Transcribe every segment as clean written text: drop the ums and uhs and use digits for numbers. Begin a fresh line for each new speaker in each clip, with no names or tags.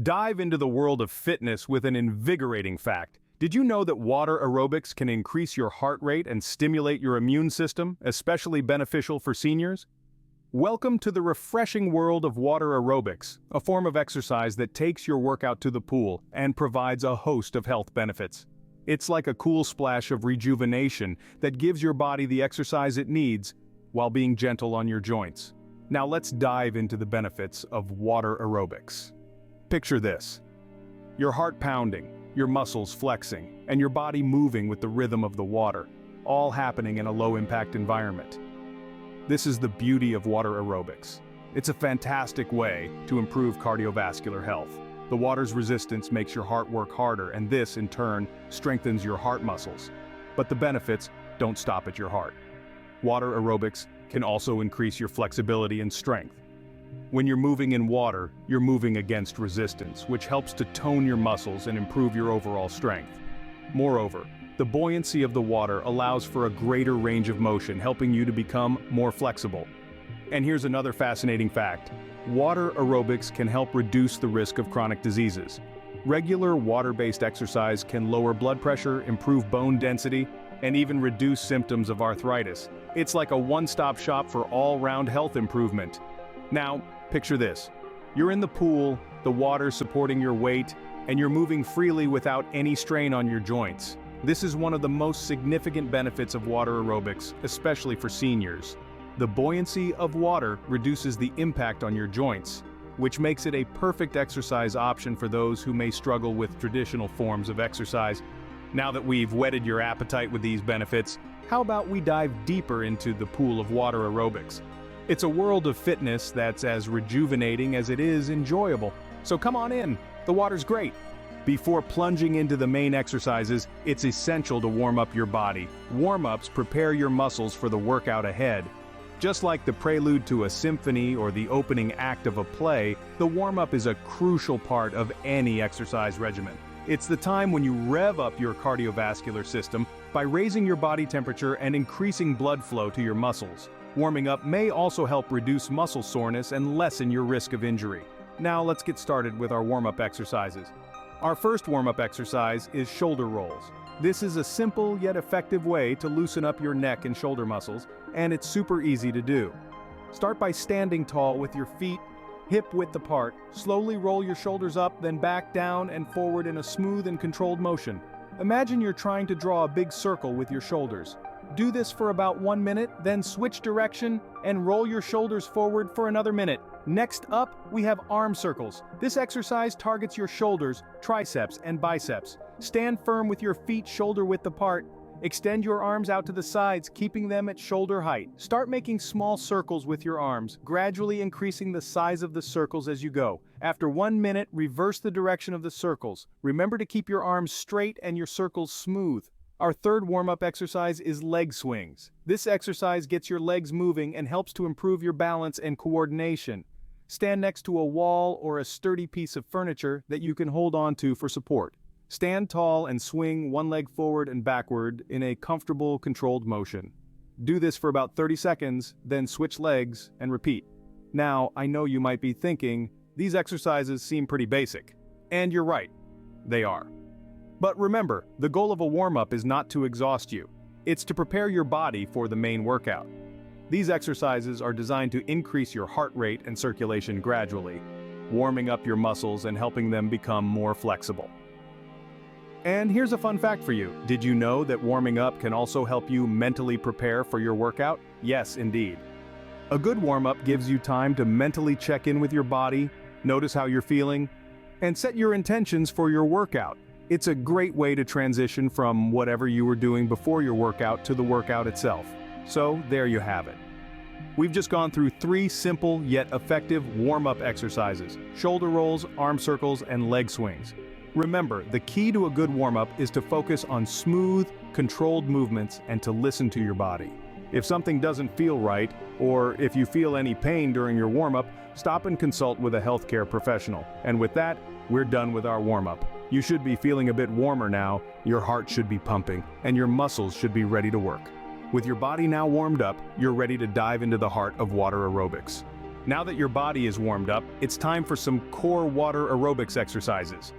Dive into the world of fitness with an invigorating fact. Did you know that water aerobics can increase your heart rate and stimulate your immune system, especially beneficial for seniors? Welcome to the refreshing world of water aerobics, a form of exercise that takes your workout to the pool and provides a host of health benefits. It's like a cool splash of rejuvenation that gives your body the exercise it needs while being gentle on your joints. Now let's dive into the benefits of water aerobics. Picture this: your heart pounding, your muscles flexing, and your body moving with the rhythm of the water, all happening in a low-impact environment. This is the beauty of water aerobics. It's a fantastic way to improve cardiovascular health. The water's resistance makes your heart work harder, and this, in turn, strengthens your heart muscles. But the benefits don't stop at your heart. Water aerobics can also increase your flexibility and strength. When you're moving in water, you're moving against resistance, which helps to tone your muscles and improve your overall strength. Moreover, the buoyancy of the water allows for a greater range of motion, helping you to become more flexible. And here's another fascinating fact: water aerobics can help reduce the risk of chronic diseases. Regular water-based exercise can lower blood pressure, improve bone density, and even reduce symptoms of arthritis. It's like a one-stop shop for all-round health improvement. Now, picture this. You're in the pool, the water supporting your weight, and you're moving freely without any strain on your joints. This is one of the most significant benefits of water aerobics, especially for seniors. The buoyancy of water reduces the impact on your joints, which makes it a perfect exercise option for those who may struggle with traditional forms of exercise. Now that we've whetted your appetite with these benefits, how about we dive deeper into the pool of water aerobics? It's a world of fitness that's as rejuvenating as it is enjoyable. So come on in, the water's great. Before plunging into the main exercises, it's essential to warm up your body. Warm-ups prepare your muscles for the workout ahead. Just like the prelude to a symphony or the opening act of a play, the warm-up is a crucial part of any exercise regimen. It's the time when you rev up your cardiovascular system by raising your body temperature and increasing blood flow to your muscles. Warming up may also help reduce muscle soreness and lessen your risk of injury. Now let's get started with our warm-up exercises. Our first warm-up exercise is shoulder rolls. This is a simple yet effective way to loosen up your neck and shoulder muscles, and it's super easy to do. Start by standing tall with your feet hip-width apart. Slowly roll your shoulders up, then back down and forward in a smooth and controlled motion. Imagine you're trying to draw a big circle with your shoulders. Do this for about 1 minute, then switch direction and roll your shoulders forward for another minute. Next up, we have arm circles. This exercise targets your shoulders, triceps, and biceps. Stand firm with your feet shoulder width apart. Extend your arms out to the sides, keeping them at shoulder height. Start making small circles with your arms, gradually increasing the size of the circles as you go. After 1 minute, reverse the direction of the circles. Remember to keep your arms straight and your circles smooth. Our third warm-up exercise is leg swings. This exercise gets your legs moving and helps to improve your balance and coordination. Stand next to a wall or a sturdy piece of furniture that you can hold on to for support. Stand tall and swing one leg forward and backward in a comfortable, controlled motion. Do this for about 30 seconds, then switch legs and repeat. Now, I know you might be thinking, these exercises seem pretty basic. And you're right, they are. But remember, the goal of a warm-up is not to exhaust you. It's to prepare your body for the main workout. These exercises are designed to increase your heart rate and circulation gradually, warming up your muscles and helping them become more flexible. And here's a fun fact for you. Did you know that warming up can also help you mentally prepare for your workout? Yes, indeed. A good warm-up gives you time to mentally check in with your body, notice how you're feeling, and set your intentions for your workout. It's a great way to transition from whatever you were doing before your workout to the workout itself. So there you have it. We've just gone through 3 simple yet effective warm-up exercises: shoulder rolls, arm circles, and leg swings. Remember, the key to a good warm-up is to focus on smooth, controlled movements and to listen to your body. If something doesn't feel right, or if you feel any pain during your warm-up, stop and consult with a healthcare professional. And with that, we're done with our warm-up. You should be feeling a bit warmer now, your heart should be pumping, and your muscles should be ready to work. With your body now warmed up, you're ready to dive into the heart of water aerobics. Now that your body is warmed up, it's time for some core water aerobics exercises.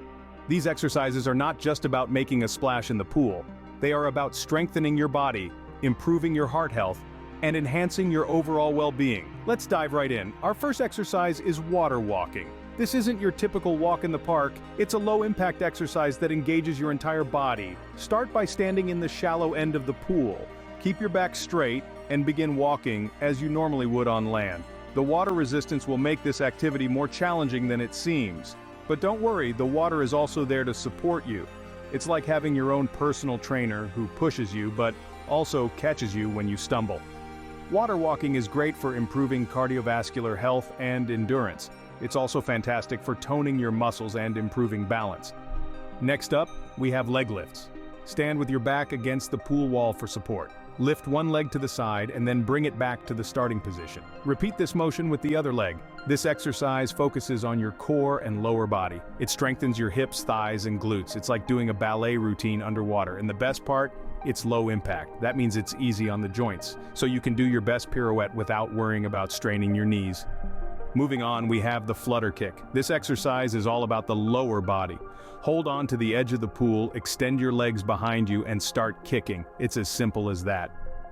These exercises are not just about making a splash in the pool. They are about strengthening your body, improving your heart health, and enhancing your overall well-being. Let's dive right in. Our first exercise is water walking. This isn't your typical walk in the park. It's a low-impact exercise that engages your entire body. Start by standing in the shallow end of the pool. Keep your back straight and begin walking as you normally would on land. The water resistance will make this activity more challenging than it seems. But don't worry, the water is also there to support you. It's like having your own personal trainer who pushes you but also catches you when you stumble. Water walking is great for improving cardiovascular health and endurance. It's also fantastic for toning your muscles and improving balance. Next up, we have leg lifts. Stand with your back against the pool wall for support. Lift one leg to the side and then bring it back to the starting position. Repeat this motion with the other leg. This exercise focuses on your core and lower body. It strengthens your hips, thighs, and glutes. It's like doing a ballet routine underwater. And the best part, it's low impact. That means it's easy on the joints, so you can do your best pirouette without worrying about straining your knees. Moving on, we have the flutter kick. This exercise is all about the lower body. Hold on to the edge of the pool, extend your legs behind you, and start kicking. It's as simple as that.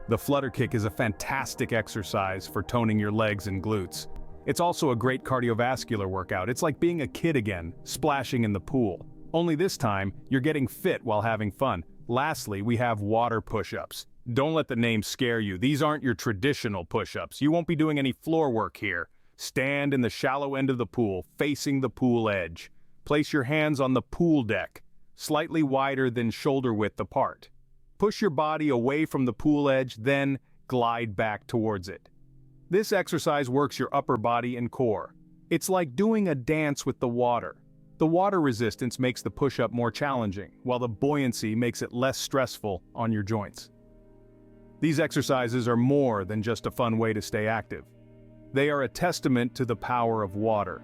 The flutter kick is a fantastic exercise for toning your legs and glutes. It's also a great cardiovascular workout. It's like being a kid again, splashing in the pool. Only this time, you're getting fit while having fun. Lastly, we have water push-ups. Don't let the name scare you. These aren't your traditional push-ups. You won't be doing any floor work here. Stand in the shallow end of the pool, facing the pool edge. Place your hands on the pool deck, slightly wider than shoulder width apart. Push your body away from the pool edge, then glide back towards it. This exercise works your upper body and core. It's like doing a dance with the water. The water resistance makes the push-up more challenging, while the buoyancy makes it less stressful on your joints. These exercises are more than just a fun way to stay active. They are a testament to the power of water.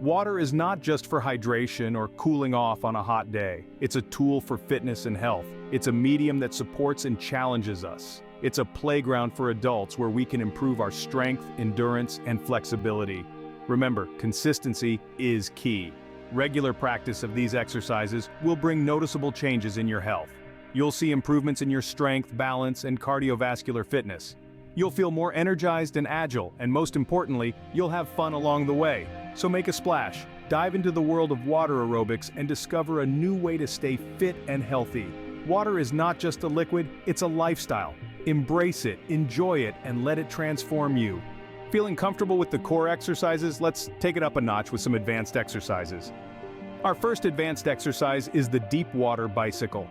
Water is not just for hydration or cooling off on a hot day. It's a tool for fitness and health. It's a medium that supports and challenges us. It's a playground for adults where we can improve our strength, endurance, and flexibility. Remember, consistency is key. Regular practice of these exercises will bring noticeable changes in your health. You'll see improvements in your strength, balance, and cardiovascular fitness. You'll feel more energized and agile, and most importantly, you'll have fun along the way. So make a splash, dive into the world of water aerobics, and discover a new way to stay fit and healthy. Water is not just a liquid, it's a lifestyle. Embrace it, enjoy it, and let it transform you. Feeling comfortable with the core exercises? Let's take it up a notch with some advanced exercises. Our first advanced exercise is the deep water bicycle.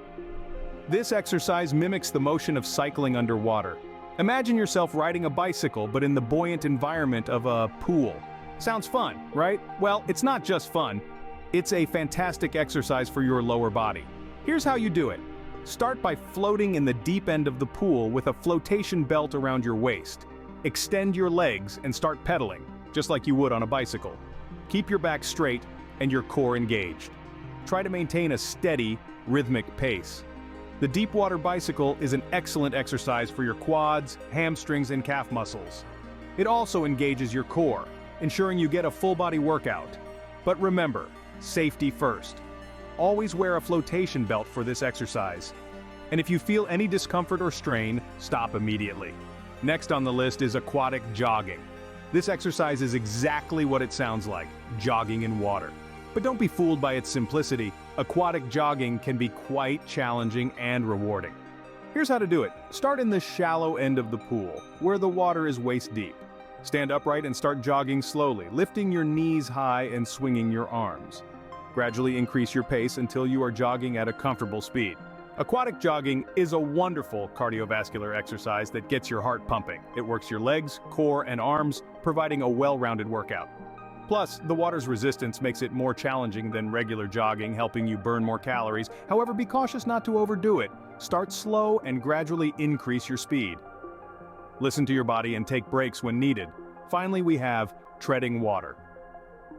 This exercise mimics the motion of cycling underwater. Imagine yourself riding a bicycle, but in the buoyant environment of a pool. Sounds fun, right? Well, it's not just fun. It's a fantastic exercise for your lower body. Here's how you do it. Start by floating in the deep end of the pool with a flotation belt around your waist. Extend your legs and start pedaling, just like you would on a bicycle. Keep your back straight and your core engaged. Try to maintain a steady, rhythmic pace. The deep water bicycle is an excellent exercise for your quads, hamstrings, and calf muscles. It also engages your core, ensuring you get a full body workout. But remember, safety first. Always wear a flotation belt for this exercise. And if you feel any discomfort or strain, stop immediately. Next on the list is aquatic jogging. This exercise is exactly what it sounds like, jogging in water. But don't be fooled by its simplicity. Aquatic jogging can be quite challenging and rewarding. Here's how to do it. Start in the shallow end of the pool, where the water is waist deep. Stand upright and start jogging slowly, lifting your knees high and swinging your arms. Gradually increase your pace until you are jogging at a comfortable speed. Aquatic jogging is a wonderful cardiovascular exercise that gets your heart pumping. It works your legs, core, and arms, providing a well-rounded workout. Plus, the water's resistance makes it more challenging than regular jogging, helping you burn more calories. However, be cautious not to overdo it. Start slow and gradually increase your speed. Listen to your body and take breaks when needed. Finally, we have treading water.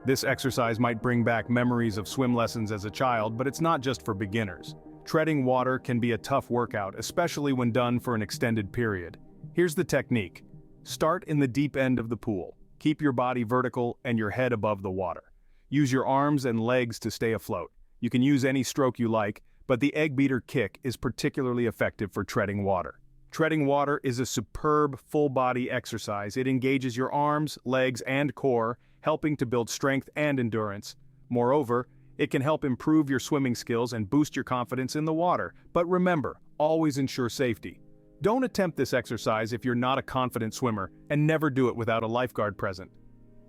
This exercise might bring back memories of swim lessons as a child, but it's not just for beginners. Treading water can be a tough workout, especially when done for an extended period. Here's the technique. Start in the deep end of the pool. Keep your body vertical and your head above the water. Use your arms and legs to stay afloat. You can use any stroke you like, but the egg beater kick is particularly effective for treading water. Treading water is a superb full-body exercise. It engages your arms, legs, and core, helping to build strength and endurance. Moreover, it can help improve your swimming skills and boost your confidence in the water. But remember, always ensure safety. Don't attempt this exercise if you're not a confident swimmer, and never do it without a lifeguard present.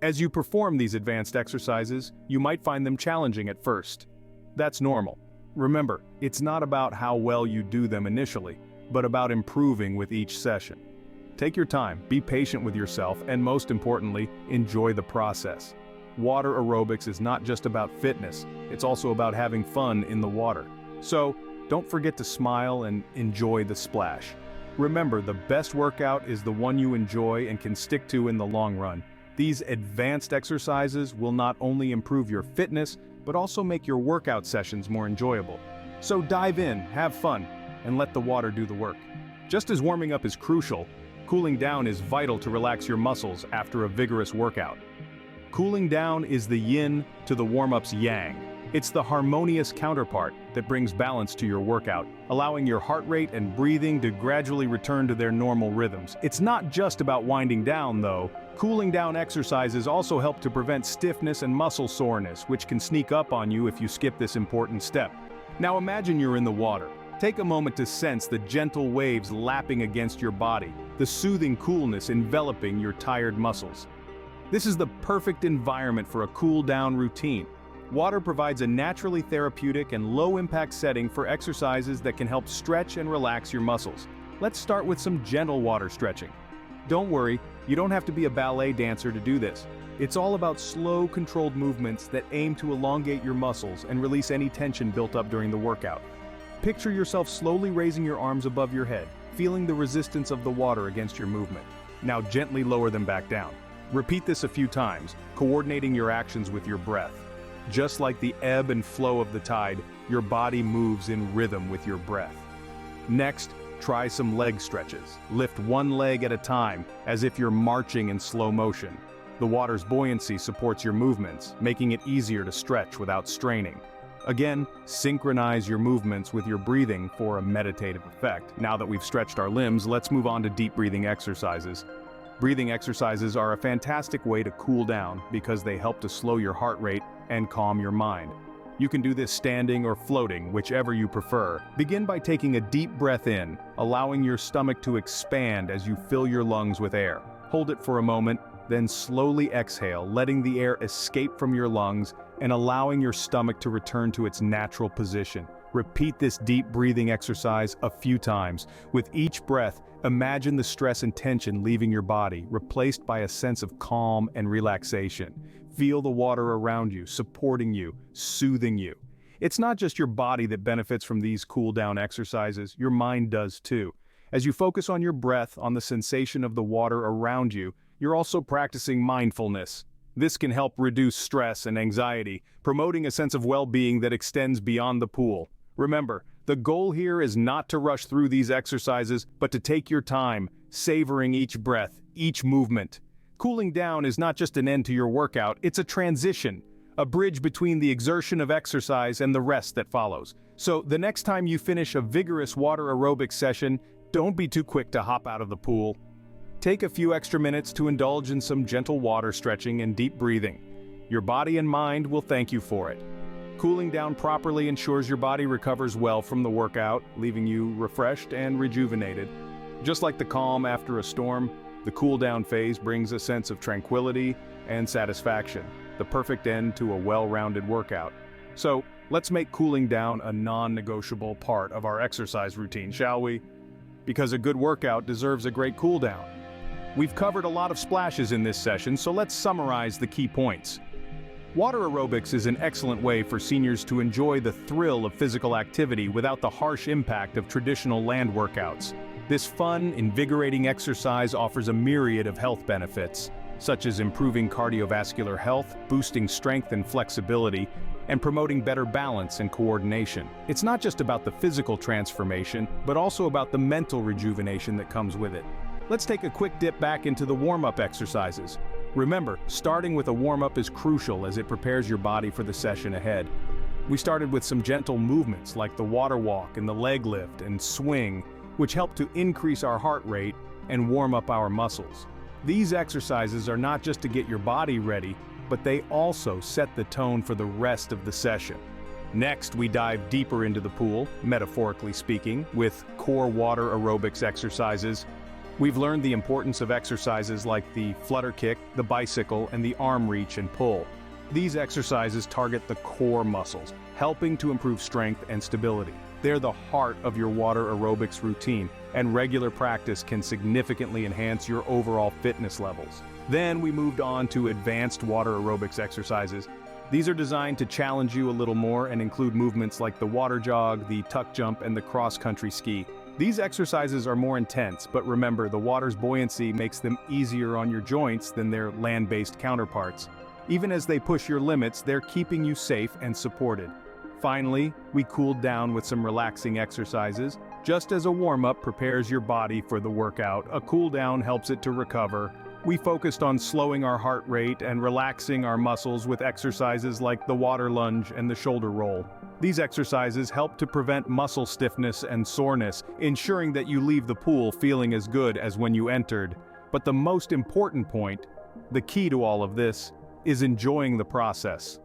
As you perform these advanced exercises, you might find them challenging at first. That's normal. Remember, it's not about how well you do them initially, but about improving with each session. Take your time, be patient with yourself, and most importantly, enjoy the process. Water aerobics is not just about fitness, it's also about having fun in the water. So, don't forget to smile and enjoy the splash. Remember, the best workout is the one you enjoy and can stick to in the long run. These advanced exercises will not only improve your fitness, but also make your workout sessions more enjoyable. So dive in, have fun, and let the water do the work. Just as warming up is crucial, cooling down is vital to relax your muscles after a vigorous workout. Cooling down is the yin to the warm-up's yang. It's the harmonious counterpart that brings balance to your workout, allowing your heart rate and breathing to gradually return to their normal rhythms. It's not just about winding down, though. Cooling down exercises also help to prevent stiffness and muscle soreness, which can sneak up on you if you skip this important step. Now imagine you're in the water. Take a moment to sense the gentle waves lapping against your body, the soothing coolness enveloping your tired muscles. This is the perfect environment for a cool-down routine. Water provides a naturally therapeutic and low-impact setting for exercises that can help stretch and relax your muscles. Let's start with some gentle water stretching. Don't worry, you don't have to be a ballet dancer to do this. It's all about slow, controlled movements that aim to elongate your muscles and release any tension built up during the workout. Picture yourself slowly raising your arms above your head, feeling the resistance of the water against your movement. Now gently lower them back down. Repeat this a few times, coordinating your actions with your breath. Just like the ebb and flow of the tide, your body moves in rhythm with your breath. Next, try some leg stretches. Lift one leg at a time, as if you're marching in slow motion. The water's buoyancy supports your movements, making it easier to stretch without straining. Again, synchronize your movements with your breathing for a meditative effect. Now that we've stretched our limbs, let's move on to deep breathing exercises. Breathing exercises are a fantastic way to cool down because they help to slow your heart rate and calm your mind. You can do this standing or floating, whichever you prefer. Begin by taking a deep breath in, allowing your stomach to expand as you fill your lungs with air. Hold it for a moment, then slowly exhale, letting the air escape from your lungs and allowing your stomach to return to its natural position. Repeat this deep breathing exercise a few times. With each breath, imagine the stress and tension leaving your body, replaced by a sense of calm and relaxation. Feel the water around you, supporting you, soothing you. It's not just your body that benefits from these cool-down exercises, your mind does too. As you focus on your breath, on the sensation of the water around you, you're also practicing mindfulness. This can help reduce stress and anxiety, promoting a sense of well-being that extends beyond the pool. Remember, the goal here is not to rush through these exercises, but to take your time, savoring each breath, each movement. Cooling down is not just an end to your workout, it's a transition, a bridge between the exertion of exercise and the rest that follows. So the next time you finish a vigorous water aerobics session, don't be too quick to hop out of the pool. Take a few extra minutes to indulge in some gentle water stretching and deep breathing. Your body and mind will thank you for it. Cooling down properly ensures your body recovers well from the workout, leaving you refreshed and rejuvenated. Just like the calm after a storm, the cool-down phase brings a sense of tranquility and satisfaction, the perfect end to a well-rounded workout. So, let's make cooling down a non-negotiable part of our exercise routine, shall we? Because a good workout deserves a great cool-down. We've covered a lot of splashes in this session, so let's summarize the key points. Water aerobics is an excellent way for seniors to enjoy the thrill of physical activity without the harsh impact of traditional land workouts. This fun, invigorating exercise offers a myriad of health benefits, such as improving cardiovascular health, boosting strength and flexibility, and promoting better balance and coordination. It's not just about the physical transformation, but also about the mental rejuvenation that comes with it. Let's take a quick dip back into the warm-up exercises. Remember, starting with a warm-up is crucial as it prepares your body for the session ahead. We started with some gentle movements like the water walk and the leg lift and swing, which help to increase our heart rate and warm up our muscles. These exercises are not just to get your body ready, but they also set the tone for the rest of the session. Next, we dive deeper into the pool, metaphorically speaking, with core water aerobics exercises. We've learned the importance of exercises like the flutter kick, the bicycle, and the arm reach and pull. These exercises target the core muscles, helping to improve strength and stability. They're the heart of your water aerobics routine, and regular practice can significantly enhance your overall fitness levels. Then we moved on to advanced water aerobics exercises. These are designed to challenge you a little more and include movements like the water jog, the tuck jump, and the cross-country ski. These exercises are more intense, but remember, the water's buoyancy makes them easier on your joints than their land-based counterparts. Even as they push your limits, they're keeping you safe and supported. Finally, we cooled down with some relaxing exercises. Just as a warm-up prepares your body for the workout, a cool down helps it to recover. We focused on slowing our heart rate and relaxing our muscles with exercises like the water lunge and the shoulder roll. These exercises help to prevent muscle stiffness and soreness, ensuring that you leave the pool feeling as good as when you entered. But the most important point, the key to all of this, is enjoying the process.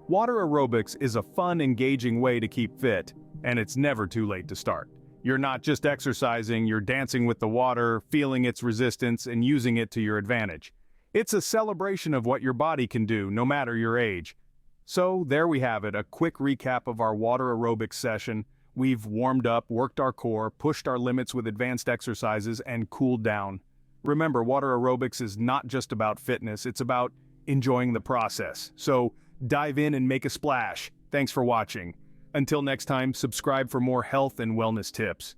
Water aerobics is a fun, engaging way to keep fit, and it's never too late to start. You're not just exercising, you're dancing with the water, feeling its resistance, and using it to your advantage. It's a celebration of what your body can do, no matter your age. So, there we have it, a quick recap of our water aerobics session. We've warmed up, worked our core, pushed our limits with advanced exercises, and cooled down. Remember, water aerobics is not just about fitness, it's about enjoying the process. So, dive in and make a splash. Thanks for watching. Until next time, subscribe for more health and wellness tips.